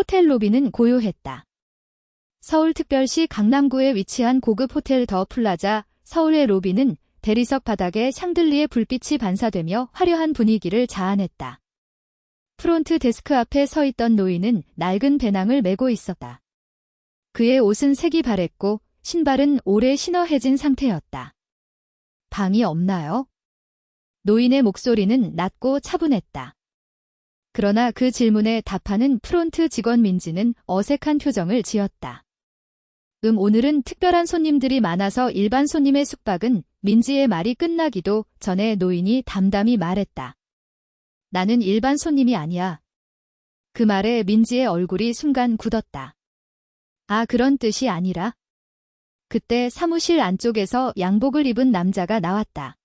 호텔 로비는 고요했다. 서울특별시 강남구에 위치한 고급 호텔 더 플라자 서울의 로비는 대리석 바닥에 샹들리에 불빛이 반사되며 화려한 분위기를 자아냈다. 프론트 데스크 앞에 서 있던 노인은 낡은 배낭을 메고 있었다. 그의 옷은 색이 바랬고 신발은 오래 신어 해진 상태였다. 방이 없나요? 노인의 목소리는 낮고 차분했다. 그러나 그 질문에 답하는 프론트 직원 민지는 어색한 표정을 지었다. 오늘은 특별한 손님들이 많아서 일반 손님의 숙박은. 민지의 말이 끝나기도 전에 노인이 담담히 말했다. 나는 일반 손님이 아니야. 그 말에 민지의 얼굴이 순간 굳었다. 아, 그런 뜻이 아니라. 그때 사무실 안쪽에서 양복을 입은 남자가 나왔다.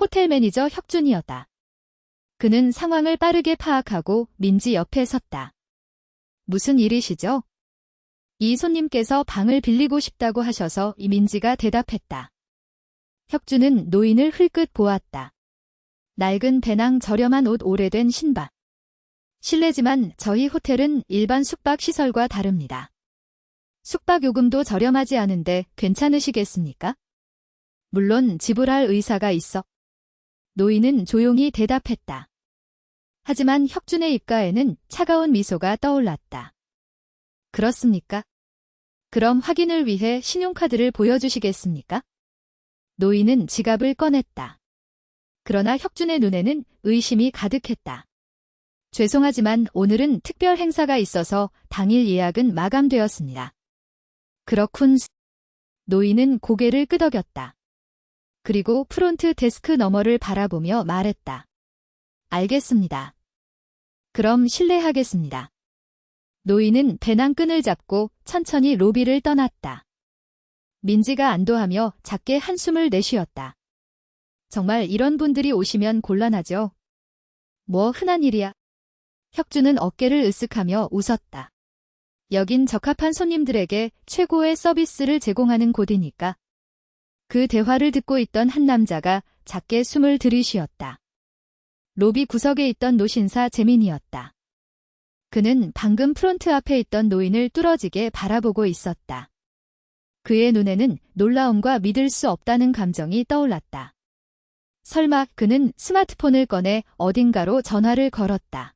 호텔 매니저 혁준이었다. 그는 상황을 빠르게 파악하고 민지 옆에 섰다. 무슨 일이시죠? 이 손님께서 방을 빌리고 싶다고 하셔서 민지가 대답했다. 혁준은 노인을 흘끗 보았다. 낡은 배낭, 저렴한 옷, 오래된 신발. 실례지만 저희 호텔은 일반 숙박 시설과 다릅니다. 숙박 요금도 저렴하지 않은데 괜찮으시겠습니까? 물론 지불할 의사가 있어. 노인은 조용히 대답했다. 하지만 혁준의 입가에는 차가운 미소가 떠올랐다. 그렇습니까? 그럼 확인을 위해 신용카드를 보여주시겠습니까? 노인은 지갑을 꺼냈다. 그러나 혁준의 눈에는 의심이 가득했다. 죄송하지만 오늘은 특별 행사가 있어서 당일 예약은 마감되었습니다. 그렇군. 노인은 고개를 끄덕였다. 그리고 프론트 데스크 너머를 바라보며 말했다. 알겠습니다. 그럼 실례하겠습니다. 노인은 배낭 끈을 잡고 천천히 로비를 떠났다. 민지가 안도하며 작게 한숨을 내쉬었다. 정말 이런 분들이 오시면 곤란하죠. 뭐 흔한 일이야. 혁준은 어깨를 으쓱하며 웃었다. 여긴 적합한 손님들에게 최고의 서비스를 제공하는 곳이니까. 그 대화를 듣고 있던 한 남자가 작게 숨을 들이쉬었다. 로비 구석에 있던 노신사 재민이었다. 그는 방금 프론트 앞에 있던 노인을 뚫어지게 바라보고 있었다. 그의 눈에는 놀라움과 믿을 수 없다는 감정이 떠올랐다. 설마 그는 스마트폰을 꺼내 어딘가로 전화를 걸었다.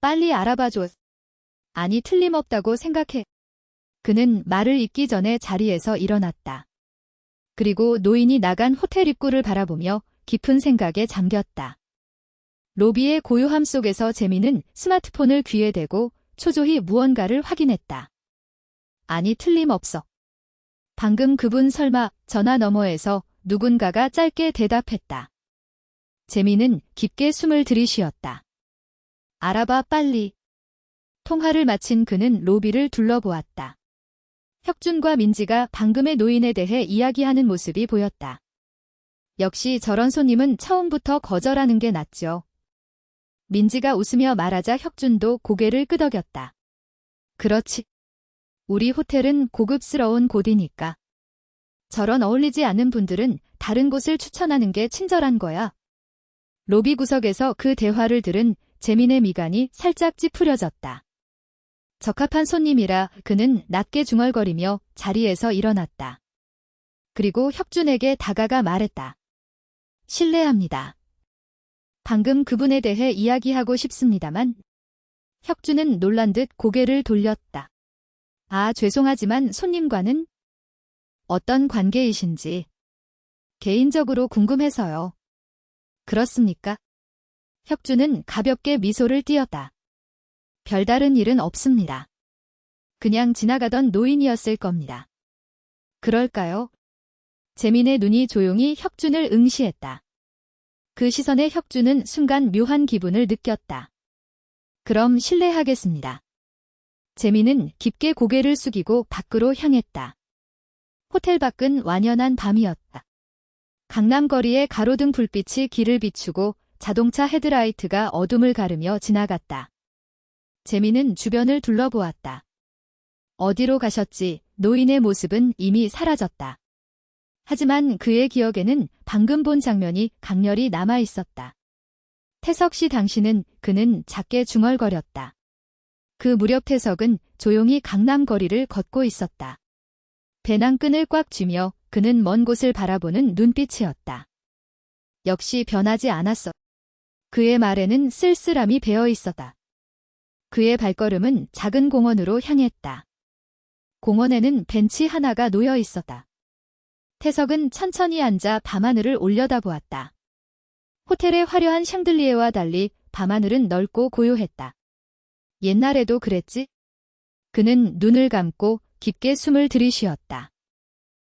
빨리 알아봐줘. 아니, 틀림없다고 생각해. 그는 말을 잇기 전에 자리에서 일어났다. 그리고 노인이 나간 호텔 입구를 바라보며 깊은 생각에 잠겼다. 로비의 고요함 속에서 재민은 스마트폰을 귀에 대고 초조히 무언가를 확인했다. 아니, 틀림없어. 방금 그분 설마 전화 너머에서 누군가가 짧게 대답했다. 재민은 깊게 숨을 들이쉬었다. 알아봐, 빨리. 통화를 마친 그는 로비를 둘러보았다. 혁준과 민지가 방금의 노인에 대해 이야기하는 모습이 보였다. 역시 저런 손님은 처음부터 거절하는 게 낫죠. 민지가 웃으며 말하자 혁준도 고개를 끄덕였다. 그렇지. 우리 호텔은 고급스러운 곳이니까. 저런 어울리지 않는 분들은 다른 곳을 추천하는 게 친절한 거야. 로비 구석에서 그 대화를 들은 재민의 미간이 살짝 찌푸려졌다. 적합한 손님이라 그는 낮게 중얼거리며 자리에서 일어났다. 그리고 혁준에게 다가가 말했다. 실례합니다. 방금 그분에 대해 이야기하고 싶습니다만. 혁준은 놀란 듯 고개를 돌렸다. 아, 죄송하지만 손님과는 어떤 관계이신지 개인적으로 궁금해서요. 그렇습니까? 혁준은 가볍게 미소를 띄었다. 별다른 일은 없습니다. 그냥 지나가던 노인이었을 겁니다. 그럴까요? 재민의 눈이 조용히 혁준을 응시했다. 그 시선에 혁준은 순간 묘한 기분을 느꼈다. 그럼 실례하겠습니다. 재민은 깊게 고개를 숙이고 밖으로 향했다. 호텔 밖은 완연한 밤이었다. 강남거리의 가로등 불빛이 길을 비추고 자동차 헤드라이트가 어둠을 가르며 지나갔다. 재민은 주변을 둘러보았다. 어디로 가셨지? 노인의 모습은 이미 사라졌다. 하지만 그의 기억에는 방금 본 장면이 강렬히 남아있었다. 태석 씨 당신은 그는 작게 중얼거렸다. 그 무렵 태석은 조용히 강남 거리를 걷고 있었다. 배낭끈을 꽉 쥐며 그는 먼 곳을 바라보는 눈빛이었다. 역시 변하지 않았어. 그의 말에는 쓸쓸함이 배어 있었다. 그의 발걸음은 작은 공원으로 향했다. 공원에는 벤치 하나가 놓여 있었다. 태석은 천천히 앉아 밤하늘을 올려다보았다. 호텔의 화려한 샹들리에와 달리 밤하늘은 넓고 고요했다. 옛날에도 그랬지? 그는 눈을 감고 깊게 숨을 들이쉬었다.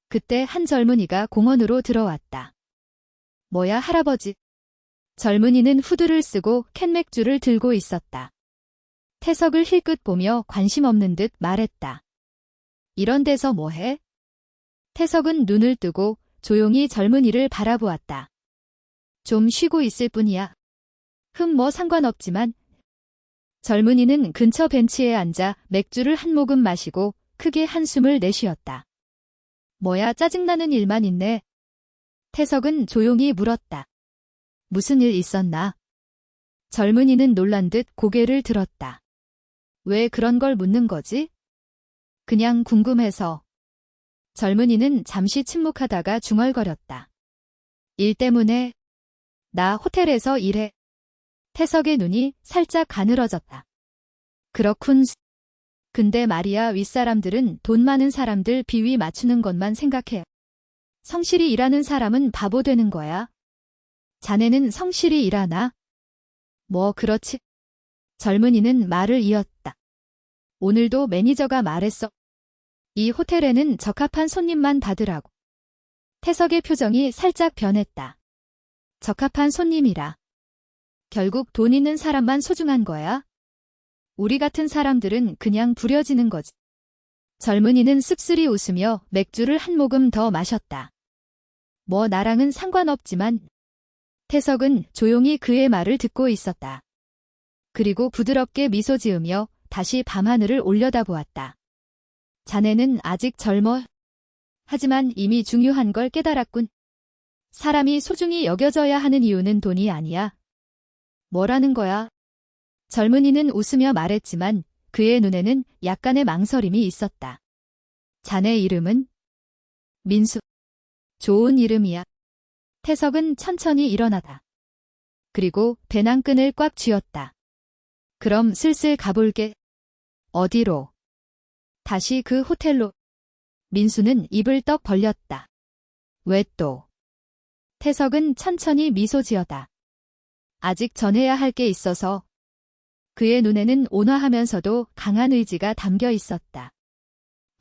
그때 한 젊은이가 공원으로 들어왔다. 뭐야, 할아버지? 젊은이는 후드를 쓰고 캔맥주를 들고 있었다. 태석을 힐끗 보며 관심 없는 듯 말했다. 이런 데서 뭐해? 태석은 눈을 뜨고 조용히 젊은이를 바라보았다. 좀 쉬고 있을 뿐이야. 뭐 상관없지만. 젊은이는 근처 벤치에 앉아 맥주를 한 모금 마시고 크게 한숨을 내쉬었다. 뭐야, 짜증나는 일만 있네. 태석은 조용히 물었다. 무슨 일 있었나? 젊은이는 놀란 듯 고개를 들었다. 왜 그런 걸 묻는 거지? 그냥 궁금해서. 젊은이는 잠시 침묵하다가 중얼거렸다. 일 때문에? 나 호텔에서 일해. 태석의 눈이 살짝 가늘어졌다. 그렇군. 근데 말이야, 윗사람들은 돈 많은 사람들 비위 맞추는 것만 생각해. 성실히 일하는 사람은 바보 되는 거야. 자네는 성실히 일하나? 뭐 그렇지. 젊은이는 말을 이었다. 오늘도 매니저가 말했어. 이 호텔에는 적합한 손님만 받으라고. 태석의 표정이 살짝 변했다. 적합한 손님이라. 결국 돈 있는 사람만 소중한 거야? 우리 같은 사람들은 그냥 부려지는 거지. 젊은이는 씁쓸히 웃으며 맥주를 한 모금 더 마셨다. 뭐 나랑은 상관없지만. 태석은 조용히 그의 말을 듣고 있었다. 그리고 부드럽게 미소 지으며 다시 밤하늘을 올려다보았다. 자네는 아직 젊어. 하지만 이미 중요한 걸 깨달았군. 사람이 소중히 여겨져야 하는 이유는 돈이 아니야. 뭐라는 거야? 젊은이는 웃으며 말했지만 그의 눈에는 약간의 망설임이 있었다. 자네 이름은? 민수. 좋은 이름이야. 태석은 천천히 일어나다. 그리고 배낭끈을 꽉 쥐었다. 그럼 슬슬 가볼게. 어디로? 다시 그 호텔로. 민수는 입을 떡 벌렸다. 왜 또? 태석은 천천히 미소 지었다. 아직 전해야 할 게 있어서. 그의 눈에는 온화하면서도 강한 의지가 담겨 있었다.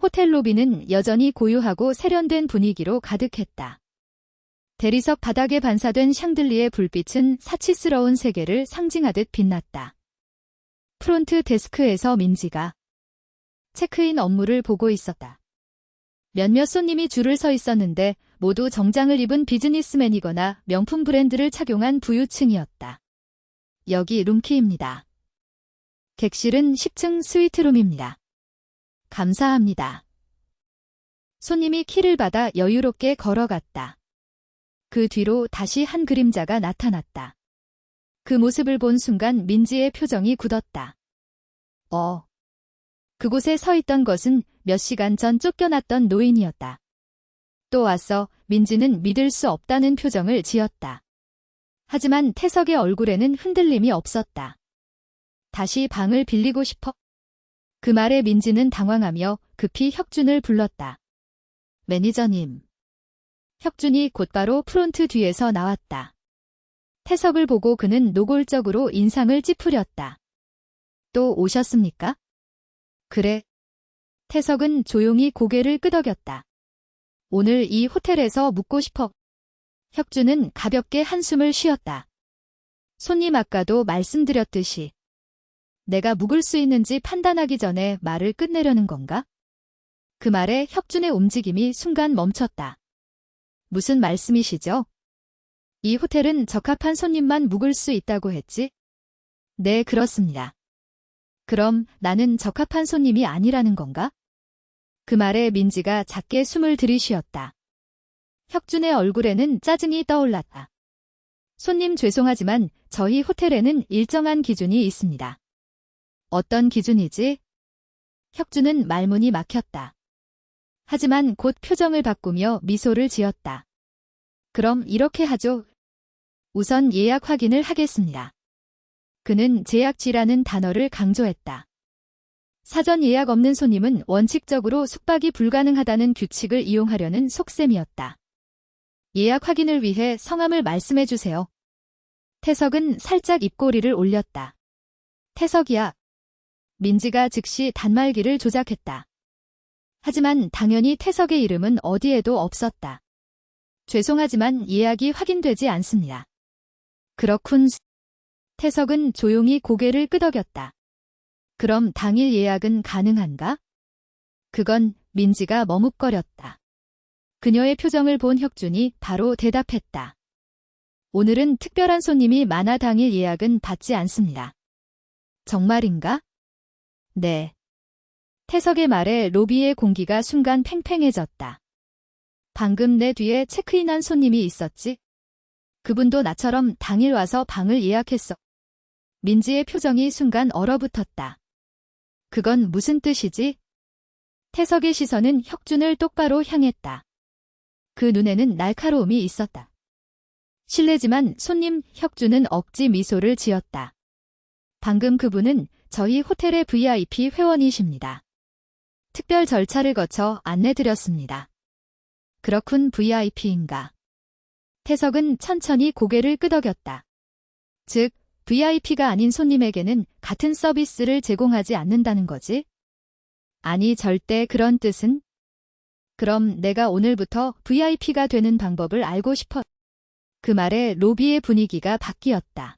호텔 로비는 여전히 고요하고 세련된 분위기로 가득했다. 대리석 바닥에 반사된 샹들리의 불빛은 사치스러운 세계를 상징하듯 빛났다. 프론트 데스크에서 민지가 체크인 업무를 보고 있었다. 몇몇 손님이 줄을 서 있었는데 모두 정장을 입은 비즈니스맨이거나 명품 브랜드를 착용한 부유층이었다. 여기 룸키입니다. 객실은 10층 스위트룸입니다. 감사합니다. 손님이 키를 받아 여유롭게 걸어갔다. 그 뒤로 다시 한 그림자가 나타났다. 그 모습을 본 순간 민지의 표정이 굳었다. 그곳에 서 있던 것은 몇 시간 전 쫓겨났던 노인이었다. 또 왔어. 민지는 믿을 수 없다는 표정을 지었다. 하지만 태석의 얼굴에는 흔들림이 없었다. 다시 방을 빌리고 싶어? 그 말에 민지는 당황하며 급히 혁준을 불렀다. 매니저님. 혁준이 곧바로 프론트 뒤에서 나왔다. 태석을 보고 그는 노골적으로 인상을 찌푸렸다. 또 오셨습니까? 그래. 태석은 조용히 고개를 끄덕였다. 오늘 이 호텔에서 묵고 싶어. 혁준은 가볍게 한숨을 쉬었다. 손님 아까도 말씀드렸듯이 내가 묵을 수 있는지 판단하기 전에 말을 끝내려는 건가? 그 말에 혁준의 움직임이 순간 멈췄다. 무슨 말씀이시죠? 이 호텔은 적합한 손님만 묵을 수 있다고 했지? 네, 그렇습니다. 그럼 나는 적합한 손님이 아니라는 건가? 그 말에 민지가 작게 숨을 들이쉬었다. 혁준의 얼굴에는 짜증이 떠올랐다. 손님 죄송하지만 저희 호텔에는 일정한 기준이 있습니다. 어떤 기준이지? 혁준은 말문이 막혔다. 하지만 곧 표정을 바꾸며 미소를 지었다. 그럼 이렇게 하죠. 우선 예약 확인을 하겠습니다. 그는 제약지라는 단어를 강조했다. 사전 예약 없는 손님은 원칙적으로 숙박이 불가능하다는 규칙을 이용하려는 속셈이었다. 예약 확인을 위해 성함을 말씀해 주세요. 태석은 살짝 입꼬리를 올렸다. 태석이야. 민지가 즉시 단말기를 조작했다. 하지만 당연히 태석의 이름은 어디에도 없었다. 죄송하지만 예약이 확인되지 않습니다. 그렇군. 태석은 조용히 고개를 끄덕였다. 그럼 당일 예약은 가능한가? 그건 민지가 머뭇거렸다. 그녀의 표정을 본 혁준이 바로 대답했다. 오늘은 특별한 손님이 많아 당일 예약은 받지 않습니다. 정말인가? 네. 태석의 말에 로비의 공기가 순간 팽팽해졌다. 방금 내 뒤에 체크인한 손님이 있었지? 그분도 나처럼 당일 와서 방을 예약했어. 민지의 표정이 순간 얼어붙었다. 그건 무슨 뜻이지? 태석의 시선은 혁준을 똑바로 향했다. 그 눈에는 날카로움이 있었다. 실례지만 손님, 혁준은 억지 미소를 지었다. 방금 그분은 저희 호텔의 VIP 회원이십니다. 특별 절차를 거쳐 안내드렸습니다. 그렇군, VIP인가? 태석은 천천히 고개를 끄덕였다. 즉, VIP가 아닌 손님에게는 같은 서비스를 제공하지 않는다는 거지? 아니, 절대 그런 뜻은? 그럼 내가 오늘부터 VIP가 되는 방법을 알고 싶어. 그 말에 로비의 분위기가 바뀌었다.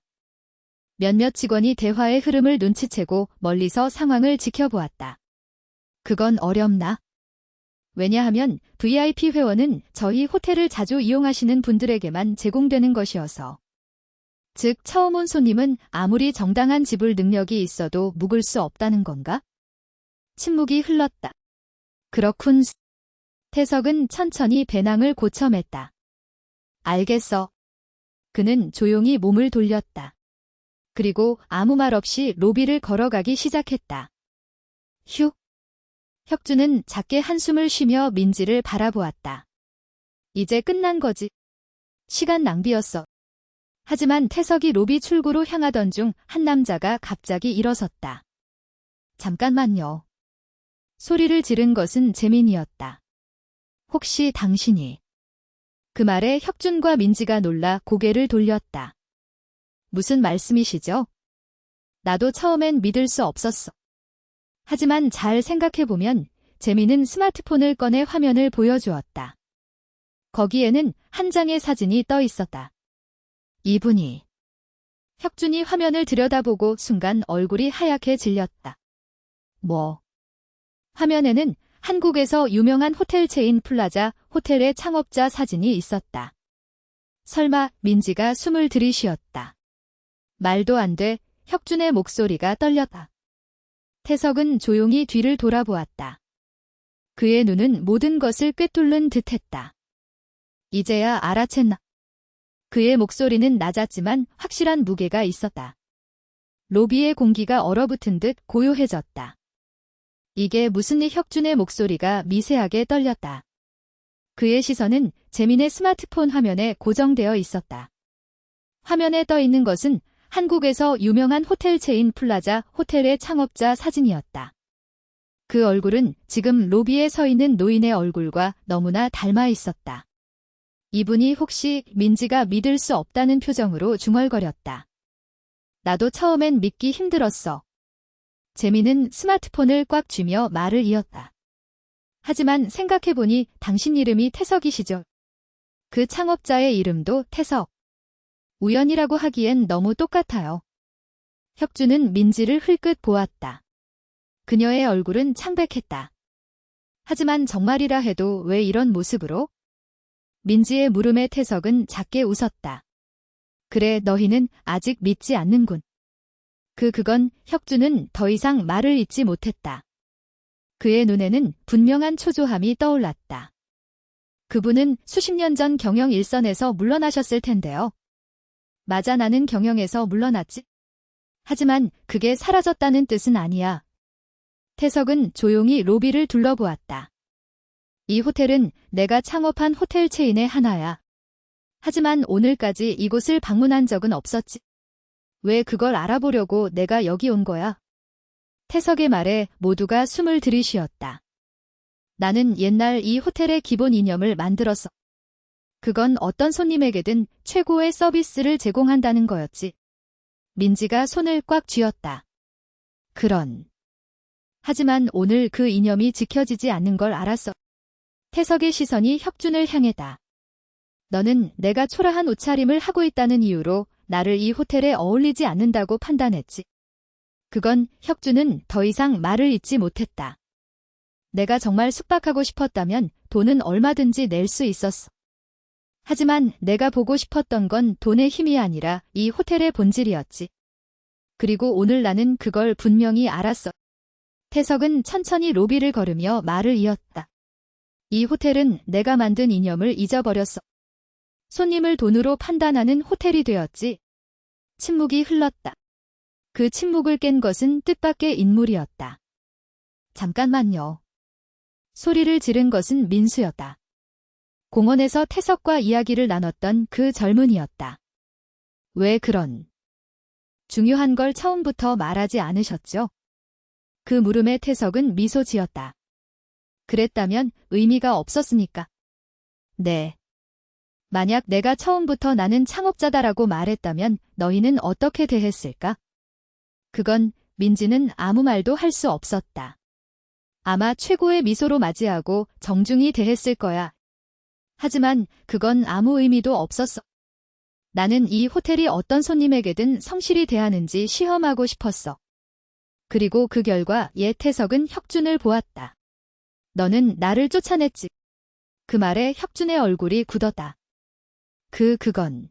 몇몇 직원이 대화의 흐름을 눈치채고 멀리서 상황을 지켜보았다. 그건 어렵나? 왜냐하면 VIP 회원은 저희 호텔을 자주 이용하시는 분들에게만 제공되는 것이어서. 즉, 처음 온 손님은 아무리 정당한 지불 능력이 있어도 묵을 수 없다는 건가? 침묵이 흘렀다. 그렇군. 태석은 천천히 배낭을 고쳐맸다. 알겠어. 그는 조용히 몸을 돌렸다. 그리고 아무 말 없이 로비를 걸어가기 시작했다. 휴. 혁준은 작게 한숨을 쉬며 민지를 바라보았다. 이제 끝난 거지. 시간 낭비였어. 하지만 태석이 로비 출구로 향하던 중 한 남자가 갑자기 일어섰다. 잠깐만요. 소리를 지른 것은 재민이었다. 혹시 당신이? 그 말에 혁준과 민지가 놀라 고개를 돌렸다. 무슨 말씀이시죠? 나도 처음엔 믿을 수 없었어. 하지만 잘 생각해보면 재민은 스마트폰을 꺼내 화면을 보여주었다. 거기에는 한 장의 사진이 떠 있었다. 이분이. 혁준이 화면을 들여다보고 순간 얼굴이 하얗게 질렸다. 뭐? 화면에는 한국에서 유명한 호텔 체인 플라자 호텔의 창업자 사진이 있었다. 설마 민지가 숨을 들이쉬었다. 말도 안 돼. 혁준의 목소리가 떨렸다. 태석은 조용히 뒤를 돌아보았다. 그의 눈은 모든 것을 꿰뚫는 듯했다. 이제야 알아챘나? 그의 목소리는 낮았지만 확실한 무게가 있었다. 로비의 공기가 얼어붙은 듯 고요해졌다. 이게 무슨 일? 혁준의 목소리가 미세하게 떨렸다. 그의 시선은 재민의 스마트폰 화면에 고정되어 있었다. 화면에 떠 있는 것은 한국에서 유명한 호텔 체인 플라자 호텔의 창업자 사진이었다. 그 얼굴은 지금 로비에 서 있는 노인의 얼굴과 너무나 닮아 있었다. 이분이 혹시 민지가 믿을 수 없다는 표정으로 중얼거렸다. 나도 처음엔 믿기 힘들었어. 재민은 스마트폰을 꽉 쥐며 말을 이었다. 하지만 생각해보니 당신 이름이 태석이시죠? 그 창업자의 이름도 태석. 우연이라고 하기엔 너무 똑같아요. 혁준은 민지를 흘끗 보았다. 그녀의 얼굴은 창백했다. 하지만 정말이라 해도 왜 이런 모습으로? 민지의 물음에 태석은 작게 웃었다. 그래, 너희는 아직 믿지 않는군. 그건 혁준은 더 이상 말을 잇지 못했다. 그의 눈에는 분명한 초조함이 떠올랐다. 그분은 수십 년 전 경영 일선에서 물러나셨을 텐데요. 맞아, 나는 경영에서 물러났지. 하지만 그게 사라졌다는 뜻은 아니야. 태석은 조용히 로비를 둘러보았다. 이 호텔은 내가 창업한 호텔 체인의 하나야. 하지만 오늘까지 이곳을 방문한 적은 없었지. 왜 그걸 알아보려고 내가 여기 온 거야? 태석의 말에 모두가 숨을 들이쉬었다. 나는 옛날 이 호텔의 기본 이념을 만들었어. 그건 어떤 손님에게든 최고의 서비스를 제공한다는 거였지. 민지가 손을 꽉 쥐었다. 하지만 오늘 그 이념이 지켜지지 않는 걸 알았어. 태석의 시선이 혁준을 향했다. 너는 내가 초라한 옷차림을 하고 있다는 이유로 나를 이 호텔에 어울리지 않는다고 판단했지. 그건 혁준은 더 이상 말을 잇지 못했다. 내가 정말 숙박하고 싶었다면 돈은 얼마든지 낼 수 있었어. 하지만 내가 보고 싶었던 건 돈의 힘이 아니라 이 호텔의 본질이었지. 그리고 오늘 나는 그걸 분명히 알았어. 태석은 천천히 로비를 걸으며 말을 이었다. 이 호텔은 내가 만든 이념을 잊어버렸어. 손님을 돈으로 판단하는 호텔이 되었지. 침묵이 흘렀다. 그 침묵을 깬 것은 뜻밖의 인물이었다. 잠깐만요. 소리를 지른 것은 민수였다. 공원에서 태석과 이야기를 나눴던 그 젊은이였다. 왜 중요한 걸 처음부터 말하지 않으셨죠? 그 물음에 태석은 미소 지었다. 그랬다면 의미가 없었으니까. 네. 만약 내가 처음부터 나는 창업자다라고 말했다면 너희는 어떻게 대했을까? 그건 민지는 아무 말도 할 수 없었다. 아마 최고의 미소로 맞이하고 정중히 대했을 거야. 하지만 그건 아무 의미도 없었어. 나는 이 호텔이 어떤 손님에게든 성실히 대하는지 시험하고 싶었어. 그리고 그 결과 태석은 혁준을 보았다. 너는 나를 쫓아냈지. 그 말에 혁준의 얼굴이 굳었다. 그건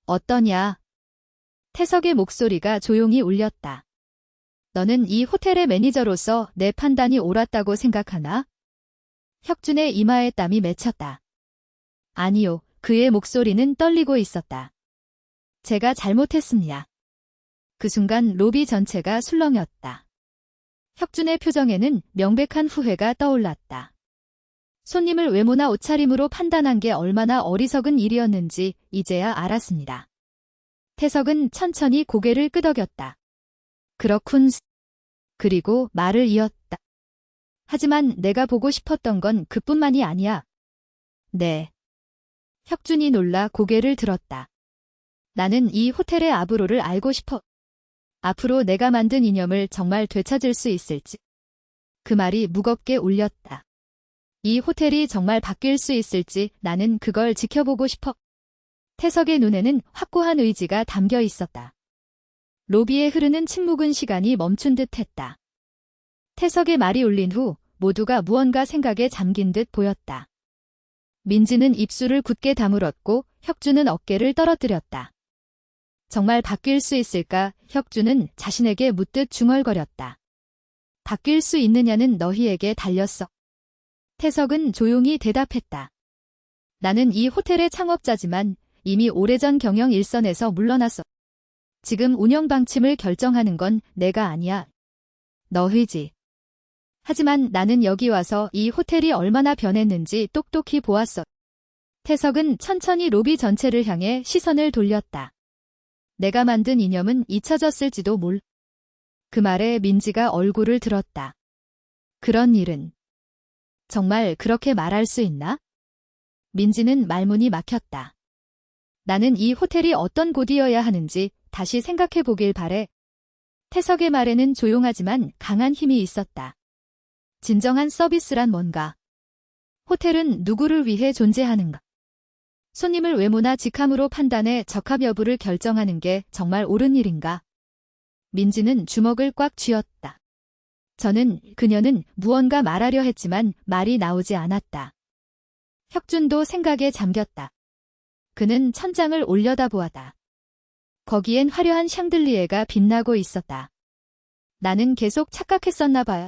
어떠냐? 태석의 목소리가 조용히 울렸다. 너는 이 호텔의 매니저로서 내 판단이 옳았다고 생각하나? 혁준의 이마에 땀이 맺혔다. 아니요, 그의 목소리는 떨리고 있었다. 제가 잘못했습니다. 그 순간 로비 전체가 술렁였다. 혁준의 표정에는 명백한 후회가 떠올랐다. 손님을 외모나 옷차림으로 판단한 게 얼마나 어리석은 일이었는지 이제야 알았습니다. 태석은 천천히 고개를 끄덕였다. 그렇군. 그리고 말을 이었다. 하지만 내가 보고 싶었던 건 그뿐만이 아니야. 네. 혁준이 놀라 고개를 들었다. 나는 이 호텔의 아브로를 알고 싶어. 앞으로 내가 만든 이념을 정말 되찾을 수 있을지. 그 말이 무겁게 울렸다. 이 호텔이 정말 바뀔 수 있을지 나는 그걸 지켜보고 싶어. 태석의 눈에는 확고한 의지가 담겨 있었다. 로비에 흐르는 침묵은 시간이 멈춘 듯 했다. 태석의 말이 울린 후 모두가 무언가 생각에 잠긴 듯 보였다. 민지는 입술을 굳게 다물었고 혁준은 어깨를 떨어뜨렸다. 정말 바뀔 수 있을까? 혁준은 자신에게 묻듯 중얼거렸다. 바뀔 수 있느냐는 너희에게 달렸어. 태석은 조용히 대답했다. 나는 이 호텔의 창업자지만 이미 오래전 경영 일선에서 물러났어. 지금 운영 방침을 결정하는 건 내가 아니야. 너희지. 하지만 나는 여기 와서 이 호텔이 얼마나 변했는지 똑똑히 보았어. 태석은 천천히 로비 전체를 향해 시선을 돌렸다. 내가 만든 이념은 잊혀졌을지도 몰라. 그 말에 민지가 얼굴을 들었다. 그런 일은 정말 그렇게 말할 수 있나? 민지는 말문이 막혔다. 나는 이 호텔이 어떤 곳이어야 하는지 다시 생각해 보길 바래. 태석의 말에는 조용하지만 강한 힘이 있었다. 진정한 서비스란 뭔가? 호텔은 누구를 위해 존재하는가? 손님을 외모나 직함으로 판단해 적합 여부를 결정하는 게 정말 옳은 일인가? 민지는 주먹을 꽉 쥐었다. 그녀는 무언가 말하려 했지만 말이 나오지 않았다. 혁준도 생각에 잠겼다. 그는 천장을 올려다보았다. 거기엔 화려한 샹들리에가 빛나고 있었다. 나는 계속 착각했었나 봐요.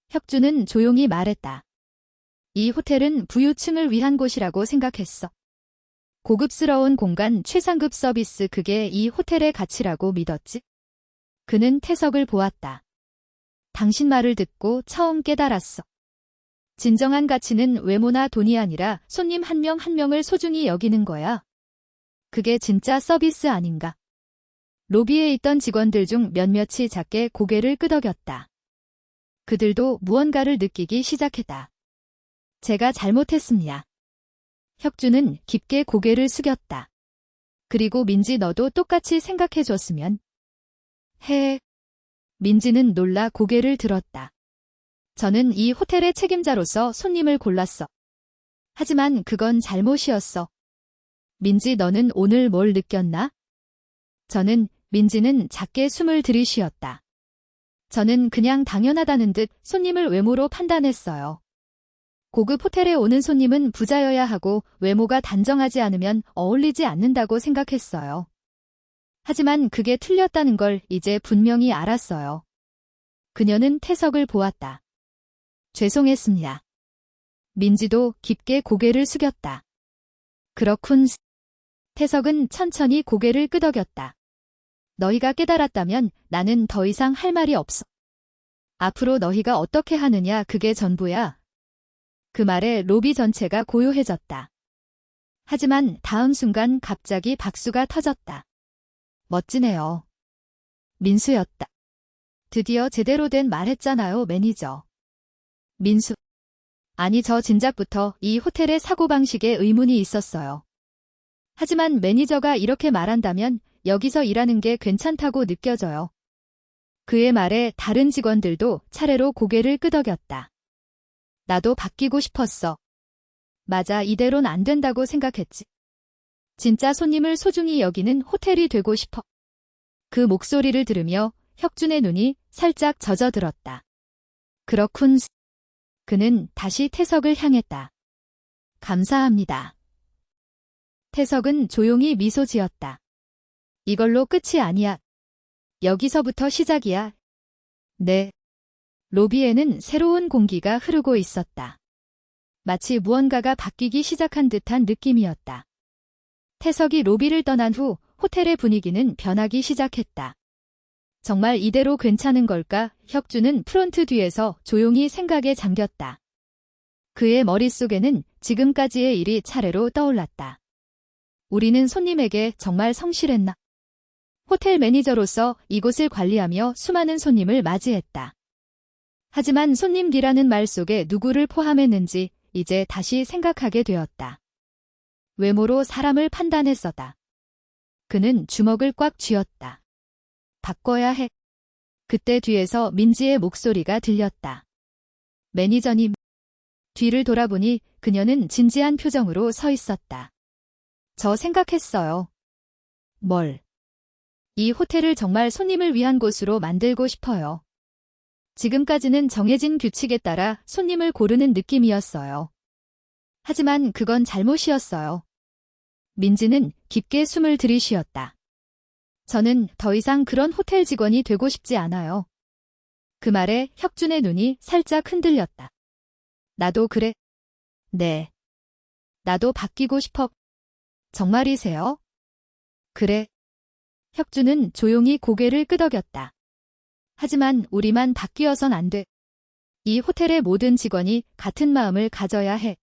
혁준은 조용히 말했다. 이 호텔은 부유층을 위한 곳이라고 생각했어. 고급스러운 공간, 최상급 서비스, 그게 이 호텔의 가치라고 믿었지. 그는 태석을 보았다. 당신 말을 듣고 처음 깨달았어. 진정한 가치는 외모나 돈이 아니라 손님 한 명 한 명을 소중히 여기는 거야. 그게 진짜 서비스 아닌가? 로비에 있던 직원들 중 몇몇이 작게 고개를 끄덕였다. 그들도 무언가를 느끼기 시작했다. 제가 잘못했습니다. 혁주는 깊게 고개를 숙였다. 그리고 민지 너도 똑같이 생각해줬으면 해. 민지는 놀라 고개를 들었다. 저는 이 호텔의 책임자로서 손님을 골랐어. 하지만 그건 잘못이었어. 민지 너는 오늘 뭘 느꼈나? 민지는 작게 숨을 들이쉬었다. 저는 그냥 당연하다는 듯 손님을 외모로 판단했어요. 고급 호텔에 오는 손님은 부자여야 하고 외모가 단정하지 않으면 어울리지 않는다고 생각했어요. 하지만 그게 틀렸다는 걸 이제 분명히 알았어요. 그녀는 태석을 보았다. 죄송했습니다. 민지도 깊게 고개를 숙였다. 그렇군. 태석은 천천히 고개를 끄덕였다. 너희가 깨달았다면 나는 더 이상 할 말이 없어. 앞으로 너희가 어떻게 하느냐 그게 전부야. 그 말에 로비 전체가 고요해졌다. 하지만 다음 순간 갑자기 박수가 터졌다. 멋지네요. 민수였다. 드디어 제대로 된 말 했잖아요, 매니저. 민수. 아니 저 진작부터 이 호텔의 사고방식에 의문이 있었어요. 하지만 매니저가 이렇게 말한다면 여기서 일하는 게 괜찮다고 느껴져요. 그의 말에 다른 직원들도 차례로 고개를 끄덕였다. 나도 바뀌고 싶었어. 맞아, 이대로는 안 된다고 생각했지. 진짜 손님을 소중히 여기는 호텔이 되고 싶어. 그 목소리를 들으며 혁준의 눈이 살짝 젖어들었다. 그렇군. 그는 다시 태석을 향했다. 감사합니다. 태석은 조용히 미소 지었다. 이걸로 끝이 아니야. 여기서부터 시작이야. 네. 로비에는 새로운 공기가 흐르고 있었다. 마치 무언가가 바뀌기 시작한 듯한 느낌이었다. 태석이 로비를 떠난 후 호텔의 분위기는 변하기 시작했다. 정말 이대로 괜찮은 걸까? 혁주는 프론트 뒤에서 조용히 생각에 잠겼다. 그의 머릿속에는 지금까지의 일이 차례로 떠올랐다. 우리는 손님에게 정말 성실했나? 호텔 매니저로서 이곳을 관리하며 수많은 손님을 맞이했다. 하지만 손님 D라는 말 속에 누구를 포함했는지 이제 다시 생각하게 되었다. 외모로 사람을 판단했었다. 그는 주먹을 꽉 쥐었다. 바꿔야 해. 그때 뒤에서 민지의 목소리가 들렸다. 매니저님. 뒤를 돌아보니 그녀는 진지한 표정으로 서 있었다. 저 생각했어요. 뭘? 이 호텔을 정말 손님을 위한 곳으로 만들고 싶어요. 지금까지는 정해진 규칙에 따라 손님을 고르는 느낌이었어요. 하지만 그건 잘못이었어요. 민지는 깊게 숨을 들이쉬었다. 저는 더 이상 그런 호텔 직원이 되고 싶지 않아요. 그 말에 혁준의 눈이 살짝 흔들렸다. 나도 그래. 네. 나도 바뀌고 싶어. 정말이세요? 그래. 혁준은 조용히 고개를 끄덕였다. 하지만 우리만 바뀌어선 안 돼. 이 호텔의 모든 직원이 같은 마음을 가져야 해.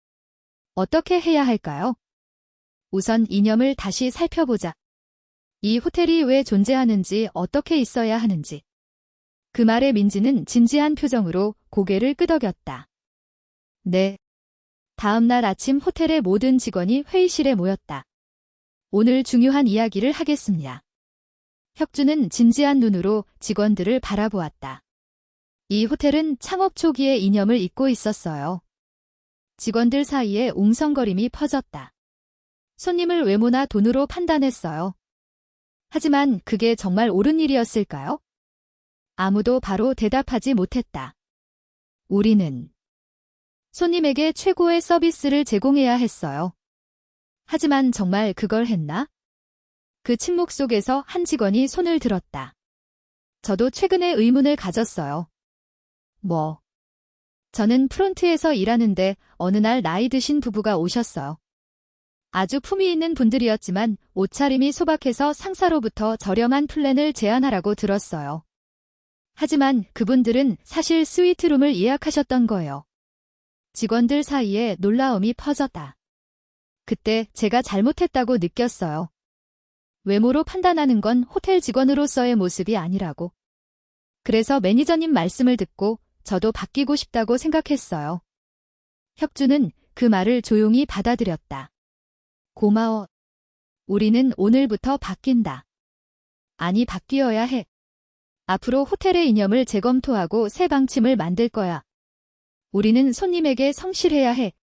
어떻게 해야 할까요? 우선 이념을 다시 살펴보자. 이 호텔이 왜 존재하는지, 어떻게 있어야 하는지. 그 말에 민지는 진지한 표정으로 고개를 끄덕였다. 네. 다음 날 아침 호텔의 모든 직원이 회의실에 모였다. 오늘 중요한 이야기를 하겠습니다. 혁준은 진지한 눈으로 직원들을 바라보았다. 이 호텔은 창업 초기의 이념을 잇고 있었어요. 직원들 사이에 웅성거림이 퍼졌다. 손님을 외모나 돈으로 판단했어요. 하지만 그게 정말 옳은 일이었을까요? 아무도 바로 대답하지 못했다. 우리는 손님에게 최고의 서비스를 제공해야 했어요. 하지만 정말 그걸 했나? 그 침묵 속에서 한 직원이 손을 들었다. 저도 최근에 의문을 가졌어요. 뭐? 저는 프론트에서 일하는데 어느 날 나이 드신 부부가 오셨어요. 아주 품위 있는 분들이었지만 옷차림이 소박해서 상사로부터 저렴한 플랜을 제안하라고 들었어요. 하지만 그분들은 사실 스위트룸을 예약하셨던 거예요. 직원들 사이에 놀라움이 퍼졌다. 그때 제가 잘못했다고 느꼈어요. 외모로 판단하는 건 호텔 직원으로서의 모습이 아니라고. 그래서 매니저님 말씀을 듣고 저도 바뀌고 싶다고 생각했어요. 혁주는 그 말을 조용히 받아들였다. 고마워. 우리는 오늘부터 바뀐다. 아니, 바뀌어야 해. 앞으로 호텔의 이념을 재검토하고 새 방침을 만들 거야. 우리는 손님에게 성실해야 해.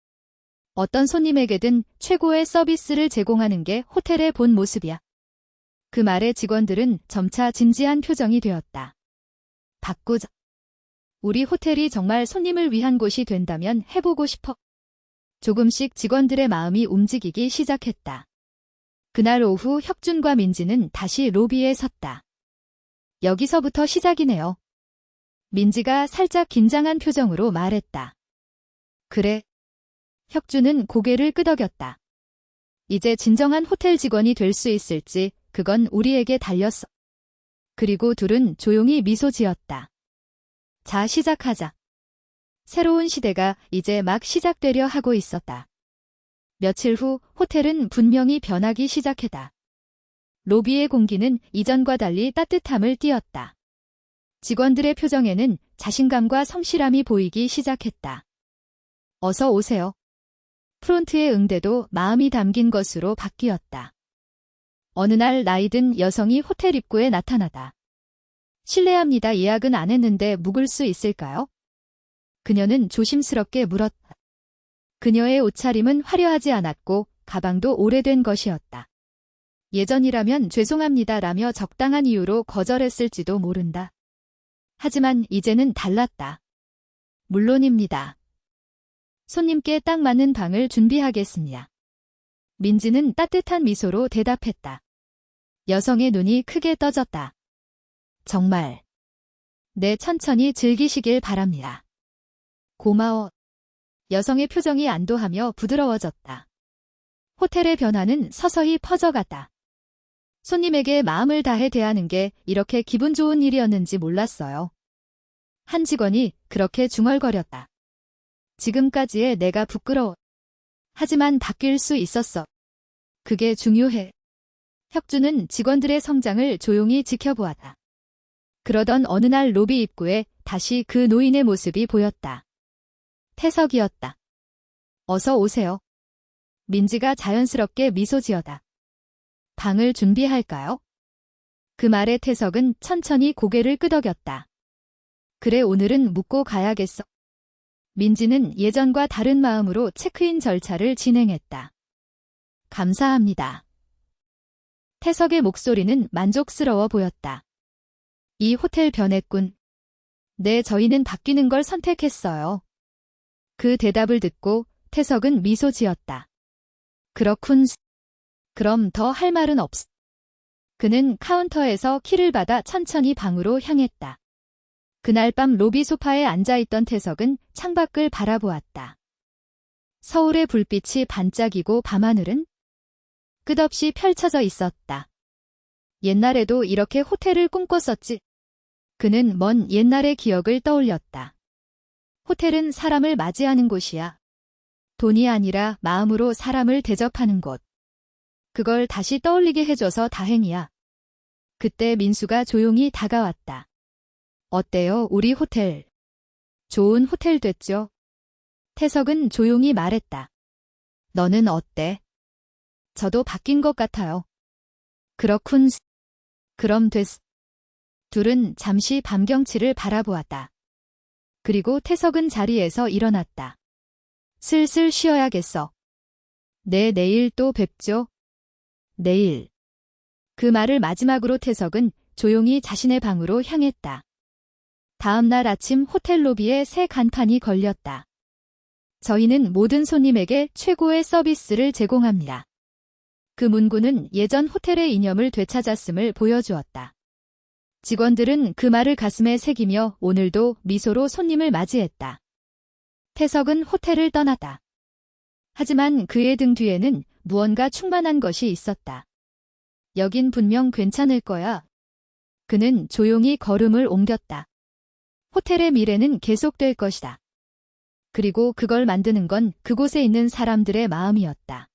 어떤 손님에게든 최고의 서비스를 제공하는 게 호텔의 본 모습이야. 그 말에 직원들은 점차 진지한 표정이 되었다. 바꾸자. 우리 호텔이 정말 손님을 위한 곳이 된다면 해보고 싶어. 조금씩 직원들의 마음이 움직이기 시작했다. 그날 오후 혁준과 민지는 다시 로비에 섰다. 여기서부터 시작이네요. 민지가 살짝 긴장한 표정으로 말했다. 그래. 혁준은 고개를 끄덕였다. 이제 진정한 호텔 직원이 될 수 있을지 그건 우리에게 달렸어. 그리고 둘은 조용히 미소 지었다. 자, 시작하자. 새로운 시대가 이제 막 시작되려 하고 있었다. 며칠 후 호텔은 분명히 변하기 시작했다. 로비의 공기는 이전과 달리 따뜻함을 띠었다. 직원들의 표정에는 자신감과 성실함이 보이기 시작했다. 어서 오세요. 프론트의 응대도 마음이 담긴 것으로 바뀌었다. 어느 날 나이든 여성이 호텔 입구에 나타나다. 실례합니다. 예약은 안 했는데 묵을 수 있을까요? 그녀는 조심스럽게 물었다. 그녀의 옷차림은 화려하지 않았고 가방도 오래된 것이었다. 예전이라면 죄송합니다라며 적당한 이유로 거절했을지도 모른다. 하지만 이제는 달랐다. 물론입니다. 손님께 딱 맞는 방을 준비하겠습니다. 민지는 따뜻한 미소로 대답했다. 여성의 눈이 크게 떠졌다. 정말. 네, 천천히 즐기시길 바랍니다. 고마워. 여성의 표정이 안도하며 부드러워졌다. 호텔의 변화는 서서히 퍼져갔다. 손님에게 마음을 다해 대하는 게 이렇게 기분 좋은 일이었는지 몰랐어요. 한 직원이 그렇게 중얼거렸다. 지금까지의 내가 부끄러워. 하지만 바뀔 수 있었어. 그게 중요해. 혁주는 직원들의 성장을 조용히 지켜보았다. 그러던 어느 날 로비 입구에 다시 그 노인의 모습이 보였다. 태석이었다. 어서 오세요. 민지가 자연스럽게 미소 지어다. 방을 준비할까요? 그 말에 태석은 천천히 고개를 끄덕였다. 그래, 오늘은 묵고 가야겠어. 민지는 예전과 다른 마음으로 체크인 절차를 진행했다. 감사합니다. 태석의 목소리는 만족스러워 보였다. 이 호텔 변했군. 네, 저희는 바뀌는 걸 선택했어요. 그 대답을 듣고 태석은 미소 지었다. 그렇군. 그럼 더 할 말은 없어. 그는 카운터에서 키를 받아 천천히 방으로 향했다. 그날 밤 로비 소파에 앉아있던 태석은 창밖을 바라보았다. 서울의 불빛이 반짝이고 밤하늘은 끝없이 펼쳐져 있었다. 옛날에도 이렇게 호텔을 꿈꿨었지. 그는 먼 옛날의 기억을 떠올렸다. 호텔은 사람을 맞이하는 곳이야. 돈이 아니라 마음으로 사람을 대접하는 곳. 그걸 다시 떠올리게 해줘서 다행이야. 그때 민수가 조용히 다가왔다. 어때요, 우리 호텔? 좋은 호텔 됐죠? 태석은 조용히 말했다. 너는 어때? 저도 바뀐 것 같아요. 그렇군. 그럼 됐어. 둘은 잠시 밤 경치를 바라보았다. 그리고 태석은 자리에서 일어났다. 슬슬 쉬어야겠어. 네, 내일 또 뵙죠. 내일. 그 말을 마지막으로 태석은 조용히 자신의 방으로 향했다. 다음 날 아침 호텔 로비에 새 간판이 걸렸다. 저희는 모든 손님에게 최고의 서비스를 제공합니다. 그 문구는 예전 호텔의 이념을 되찾았음을 보여주었다. 직원들은 그 말을 가슴에 새기며 오늘도 미소로 손님을 맞이했다. 태석은 호텔을 떠났다. 하지만 그의 등 뒤에는 무언가 충만한 것이 있었다. 여긴 분명 괜찮을 거야. 그는 조용히 걸음을 옮겼다. 호텔의 미래는 계속될 것이다. 그리고 그걸 만드는 건 그곳에 있는 사람들의 마음이었다.